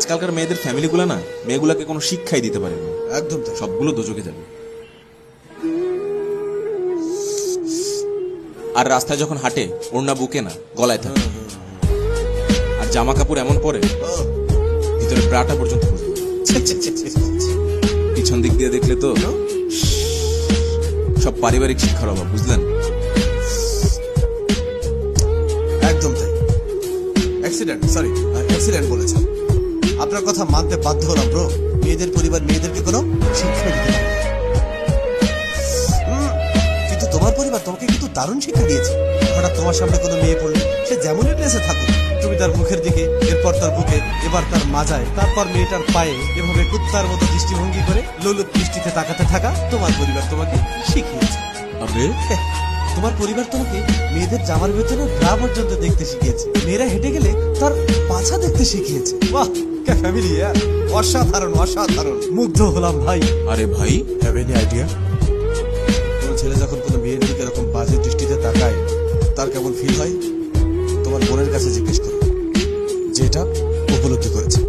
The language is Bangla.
আজকালকার মেয়েদের ফ্যামিলিগুলো না মেয়েগুলাকে কোনো শিক্ষাই দিতে পারে না, একদম তাই। সবগুলো দোজকে যাবে। আর রাস্তায় যখন হাঁটে ওড়না বুকে না গলায় থাকে, আর জামা কাপড় এমন পরে ভিতরে ব্রাটা পর্যন্ত খুঁজবে। ছে, ছে, ছে, ছে, ছে। পিছন দিক দিয়ে দেখলে তো সব পারিবারিক শিক্ষার অভাব, বুঝলেন? একদম তাই। অ্যাক্সিডেন্ট বলেছেন। আপনার কথা মানতে বাধ্য হলাম ব্রো। মেয়েদের পরিবার মেয়েদেরকে কোনো শিক্ষা দিতে পারে না। কিন্তু তোমার পরিবার তোমাকে কিন্তু দারুণ শিক্ষা দিয়েছে। হঠাৎ তোমার সামনে কোনো মেয়ে পড়লে সে যেমনই ড্রেসে থাকুক, তুমি তার মুখের দিকে, এরপর তার বুকে, এবার তার মাজায়, তারপর মেয়েটার পায়ে, এভাবে কুত্তার মতো দৃষ্টিভঙ্গি করে লোলুপ দৃষ্টিতে তাকাতে থাকা তোমার পরিবার তোমাকে শিখিয়েছে। আরে তোমার পরিবার তোমাকে মেয়েদের জামার ভেতরে ব্রা পর্যন্ত দেখতে শিখিয়েছে। মেয়েরা হেঁটে গেলে তার পাছা দেখতে শিখিয়েছে। বাহ, কে ফ্যামিলি! অসাধারণ অসাধারণ, মুগ্ধ হলাম ভাই। আরে ভাই, হ্যাভ এনি আইডিয়া কোনো ছেলে যখন কোনো মেয়ের দিকে এরকম বাজে দৃষ্টিতে তাকায় তার কেমন ফিল হয়? তোমার বোনের কাছে জিজ্ঞেস করো, যেটা উপলব্ধি করেছে।